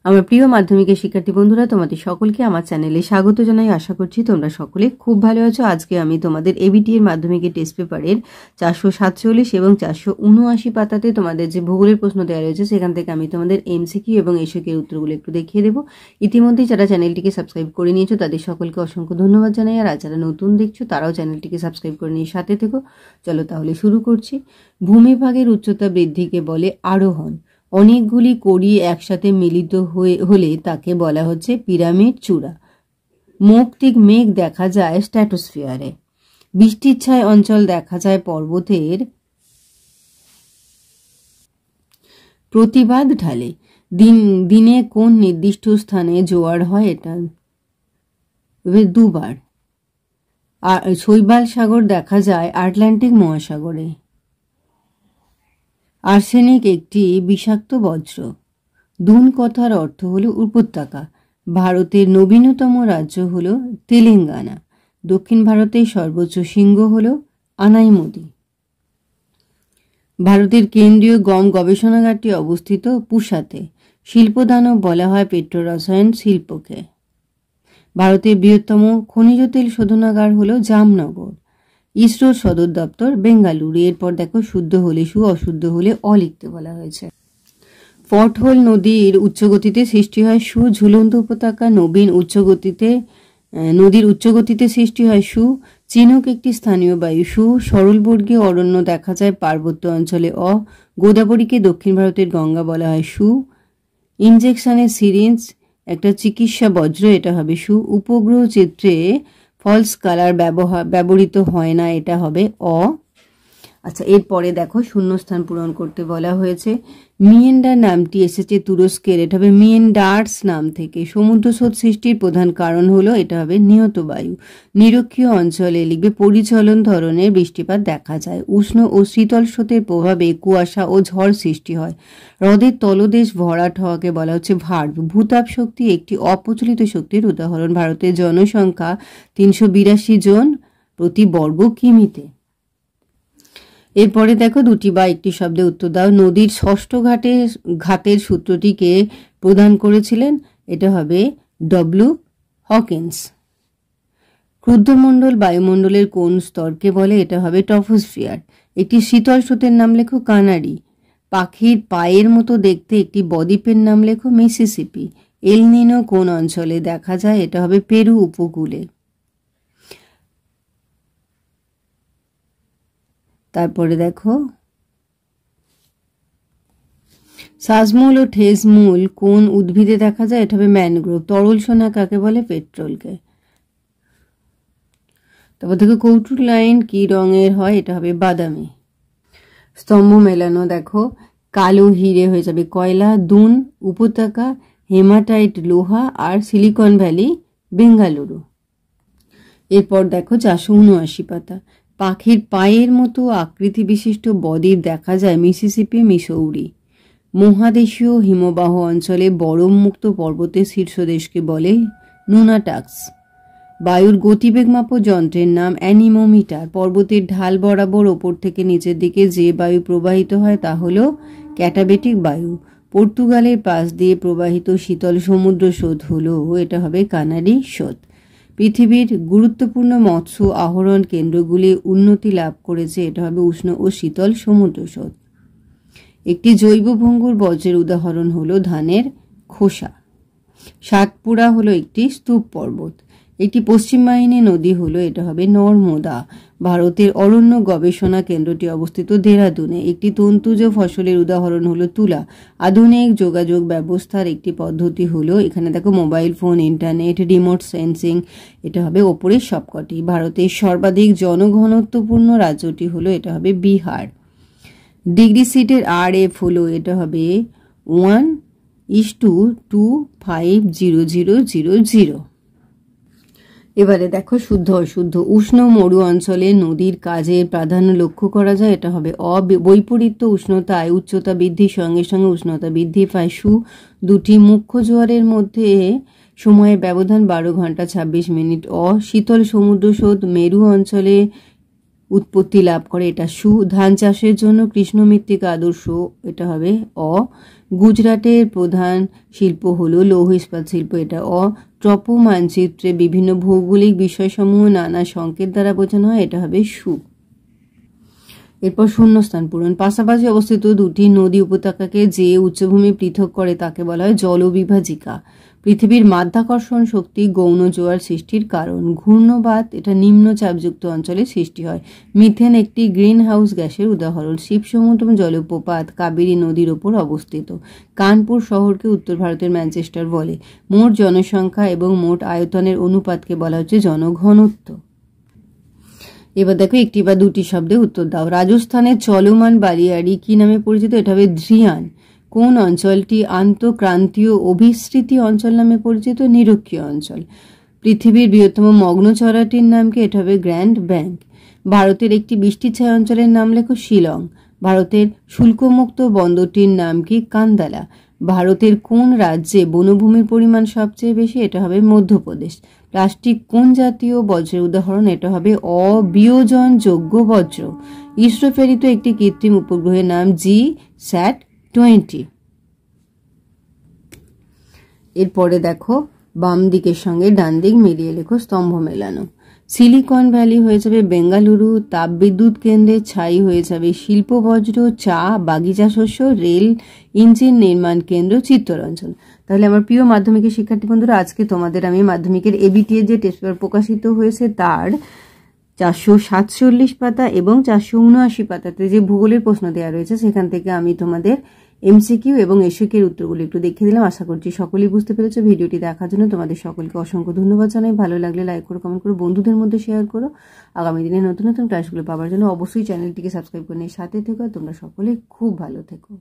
আমার প্রিয় মাধ্যমিকের শিক্ষার্থী বন্ধুরা, তোমাদের সকলকে আমার চ্যানেলে স্বাগত জানাই। আশা করছি তোমরা সকলে খুব ভালো আছো। আজকে আমি তোমাদের এবিটি এর মাধ্যমিকের টেস্ট পেপারের 447 এবং 479 পাতাতে তোমাদের যে ভূগোলের প্রশ্ন দেওয়া রয়েছে সেখান থেকে আমি তোমাদের এমসিকিউ এবং এসকিউ এর উত্তরগুলো একটু দেখিয়ে দেবো। ইতিমধ্যেই যারা চ্যানেলটিকে সাবস্ক্রাইব করে নিয়েছো তাদের সকলকে অসংখ্য ধন্যবাদ জানাই, আর যারা নতুন দেখছো তারাও চ্যানেলটিকে সাবস্ক্রাইব করে নিয়ে সাথে থেকো। চলো তাহলে শুরু করছি। ভূমিভাগের উচ্চতা বৃদ্ধিকে বলে আরোহণ। অনেকগুলি কড়ি একসাথে মিলিত হলে তাকে বলা হচ্ছে পিরামিড চূড়া। মৌক্তিক মেঘ দেখা যায় স্ট্র্যাটোস্ফিয়ারে। বৃষ্টির ছায় অঞ্চল দেখা যায় পর্বতের প্রতিবাদ ঢালে। দিনে কোন নির্দিষ্ট স্থানে জোয়ার হয়? এটা দুবার। আর শৈবাল সাগর দেখা যায় আটলান্টিক মহাসাগরে। আর্সেনিক একটি বিষাক্ত বজ্র। দুন কথার অর্থ হলো উপত্যকা। ভারতের নবীনতম রাজ্য হলো তেলেঙ্গানা। দক্ষিণ ভারতের সর্বোচ্চ শৃঙ্গ হলো আনাইমুদি। ভারতের কেন্দ্রীয় গম গবেষণাগারটি অবস্থিত পুসাতে। শিল্পদানব বলা হয় পেট্রোরসায়ন শিল্পকে। ভারতের বৃহত্তম খনিজ তেল শোধনাগার হলো জামনগর। ইসরোর সদর দপ্তর বেঙ্গালুরু। এরপর দেখো, শুদ্ধ হলে সু, অশুদ্ধ হলে অ লিখতে বলা হয়েছে। ফটহোল নদীর উচ্চগতিতে সৃষ্টি হয় সু। ঝুলন্ত উপত্যকা নদীর উচ্চগতিতে সৃষ্টি হয় সু। চিনুক একটি স্থানীয় বায়ু সু। সরলবর্গীয় অরণ্য দেখা যায় পার্বত্য অঞ্চলে অ। গোদাবরীকে দক্ষিণ ভারতের গঙ্গা বলা হয় সু। ইনজেকশনের সিরিঞ্জ একটা চিকিৎসা বজ্র, এটা হবে সু। উপগ্রহ চিত্রে ফলস কালার ব্যবহৃত হয় না, এটা হবে অ। আচ্ছা, এরপরে দেখো শূন্যস্থান পূরণ করতে বলা হয়েছে। মিয়েন্ডার নামটি এসেছে তুরস্কের, এটা হবে মিয়েন্ডার্স নাম থেকে। সমুদ্রস্রোত সৃষ্টির প্রধান কারণ হলো, এটা হবে নিয়ত বায়ু। নিরক্ষীয় অঞ্চলে লিখবে পরিচলন ধরনের বৃষ্টিপাত দেখা যায়। উষ্ণ ও শীতল স্রোতের প্রভাবে কুয়াশা ও ঝড় সৃষ্টি হয়। হ্রদের তলদেশ ভরাট হওয়াকে বলা হচ্ছে ভার্ব। ভূতাপ শক্তি একটি অপ্রচলিত শক্তির উদাহরণ। ভারতের জনসংখ্যা 382 জন প্রতি বর্গ কিমিতে। এরপরে দেখো, দুটি বা একটি শব্দে উত্তর দাও। নদীর ষষ্ঠ ঘাতের সূত্রটিকে প্রদান করেছিলেন, এটা হবে ডব্লিউ হকিন্স। ক্ষুদ্রমণ্ডল বায়ুমণ্ডলের কোন স্তরকে বলে? এটা হবে ট্রপোস্ফিয়ার। একটি শীতল স্রোতের নাম লেখো কানাডি। পাখির পায়ের মতো দেখতে একটি বদ্বীপের নাম লেখো মিসিসিপি। এল নিনো কোন অঞ্চলে দেখা যায়? এটা হবে পেরু উপকূলে। তারপরে দেখো, শ্বাসমূল ও ঠেসমূল কোন উদ্ভিদে দেখা যায়? এটা হবে ম্যানগ্রোভ। তরল সোনা কাকে বলে? পেট্রোলকে। তারপর দেখো, কৌটুক লাইন কি রঙের হয়? এটা হবে বাদামি। স্তম্ভ মেলানো দেখো, কালো হিরে হয়ে যাবে কয়লা। দুন উপত্যকা, হেমাটাইট লোহা, আর সিলিকন ভ্যালি বেঙ্গালুরু। এরপর দেখো 479 পাতা। পাখির পায়ের মতো আকৃতি বিশিষ্ট বদ্বীপ দেখা যায় মিসিসিপি, মিসৌরি। মহাদেশীয় হিমবাহ অঞ্চলে বরফমুক্ত পর্বতের শীর্ষদেশকে বলে নুনাটাক্স। বায়ুর গতিবেগ মাপক যন্ত্রের নাম অ্যানিমোমিটার। পর্বতের ঢাল বরাবর ওপর থেকে নিচের দিকে যে বায়ু প্রবাহিত হয় তা হল ক্যাটাবেটিক বায়ু। পর্তুগালের পাশ দিয়ে প্রবাহিত শীতল সমুদ্র স্রোত হলো, এটা হবে কানাডি স্রোত। পৃথিবীর গুরুত্বপূর্ণ মৎস্য আহরণ কেন্দ্রগুলি উন্নতি লাভ করেছে, এটা হবে উষ্ণ ও শীতল সমুদ্র স্রোত। একটি জৈব ভঙ্গুর বজ্রের উদাহরণ হলো ধানের খোসা। সাতপুরা হলো একটি স্তূপ পর্বত। একটি পশ্চিম বাহিনী নদী হলো, এটা হবে নর্মদা। ভারতের অরণ্য গবেষণা কেন্দ্রটি অবস্থিত দেরাদুনে। একটি তন্তুজ ফসলের উদাহরণ হলো তুলা। আধুনিক যোগাযোগ ব্যবস্থার একটি পদ্ধতি হলো, এখানে দেখো mobile phone, internet, remote sensing, এটা হবে ওপরের সবকটি। ভারতের সর্বাধিক জনঘনত্বপূর্ণ রাজ্যটি হলো, এটা হবে বিহার। ডিগ্রি সিটের RF হলো, এটা হবে 1:250000। এবারে দেখো শুদ্ধ অশুদ্ধ। উষ্ণ মরু অঞ্চলে নদীর কাজের প্রাধান্য লক্ষ্য করা যায়, এটা হবে অ। বৈপরীত্য উষ্ণতায় উচ্চতা বৃদ্ধির সঙ্গে সঙ্গে উষ্ণতা বৃদ্ধি পায় সু। দুটি মুখ্য জোয়ারের মধ্যে সময়ের ব্যবধান 12 ঘন্টা 26 মিনিট অ। শীতল সমুদ্র স্রোত মেরু অঞ্চলে উৎপত্তি লাভ করে, এটা সু। ধান চাষের জন্য কৃষ্ণ মৃত্তিকা আদর্শ, এটা হবে অ। গুজরাটের প্রধান শিল্প হলো লৌহ ইস্পাত শিল্প, এটা অ। ট্রপো মানচিত্রে বিভিন্ন ভৌগোলিক বিষয়সমূহ নানা সংকেত দ্বারা বোঝানো হয়, এটা হবে সু। এরপর শূন্যস্থান পূরণ। পাশাপাশি অবস্থিত দুটি নদী উপত্যকাকে যে উচ্চভূমি পৃথক করে তাকে বলা হয় জলবিভাজিকা। পৃথিবীর মাধ্যাকর্ষণ শক্তি গৌণ জোয়ার সৃষ্টির কারণ। ঘূর্ণবাত, এটা নিম্নচাপযুক্ত অঞ্চলে সৃষ্টি হয়। মিথেন একটি গ্রিন হাউস গ্যাসের উদাহরণ। শিবসমুদ্র জলপ্রপাত কাবেরী নদীর ওপর অবস্থিত। কানপুর শহরকে উত্তর ভারতের ম্যানচেস্টার বলে। মোট জনসংখ্যা এবং মোট আয়তনের অনুপাতকে বলা হচ্ছে জনঘনত্ব। এবার দেখো একটি বা দুটি শব্দে উত্তর দাও। রাজস্থানের চলমান বালিয়াড়ি কি নামে পরিচিত, এটা হবে ধ্রিয়ান। কোন অঞ্চলটি আন্তঃক্রান্তীয় অভিসৃতি অঞ্চল নামে পরিচিত, নিরক্ষীয় অঞ্চল। পৃথিবীর বৃহত্তম মগ্ন চড়াটির নাম কি, এটা হবে গ্র্যান্ড ব্যাংক। ভারতের একটি বৃষ্টিছায়া অঞ্চলের নাম লেখো শিলং। ভারতের শুল্কমুক্ত বন্দরটির নাম কি, কান্দালা। ভারতের কোন রাজ্যে বনভূমির পরিমাণ সবচেয়ে বেশি, এটা হবে মধ্যপ্রদেশ। প্লাস্টিক কোন জাতীয় বজ্রের উদাহরণ, এটা হবে অবিয়োজনযোগ্য বজ্র। ইসরো প্রেরিত একটি কৃত্রিম উপগ্রহের নাম GSAT-20। এরপরে দেখো বাম দিকের সঙ্গে ডান দিক মিলিয়ে লেখো স্তম্ভ মেলানো। সিলিকন ভ্যালি হয়ে যাবে বেঙ্গালুরু। তাপবিদ্যুৎ কেন্দ্রে ছাই হয়ে যাবে শিল্প বজ্র। চা, বাগিচা শস্য, রেল ইঞ্জিন নির্মাণ কেন্দ্র চিত্তরঞ্জন। তাহলে আমার প্রিয় মাধ্যমিকের শিক্ষার্থী বন্ধুরা, আজকে তোমাদের আমি মাধ্যমিকের এবিটি এর যে টেস্ট পেপার প্রকাশিত হয়েছে তার 447 পাতা এবং 479 পাতাতে যে ভূগোলের প্রশ্ন দেওয়া রয়েছে সেখান থেকে আমি তোমাদের এমসিকিউ এবং এসিকিউ এর উত্তরগুলো একটু দেখে দিলাম। আশা করছি সকলেই বুঝতে পেরেছো। ভিডিওটি দেখার জন্য তোমাদের সকলকে অসংখ্য ধন্যবাদ জানাই। ভালো লাগলে লাইক করো, কমেন্ট করো, বন্ধুদের মধ্যে শেয়ার করো। আগামী দিনে নতুন নতুন ক্লাসগুলো পাওয়ার জন্য অবশ্যই চ্যানেলটিকে সাবস্ক্রাইব করে নিয়ে সাথে থেকো। তোমরা সকলে খুব ভালো থেকো।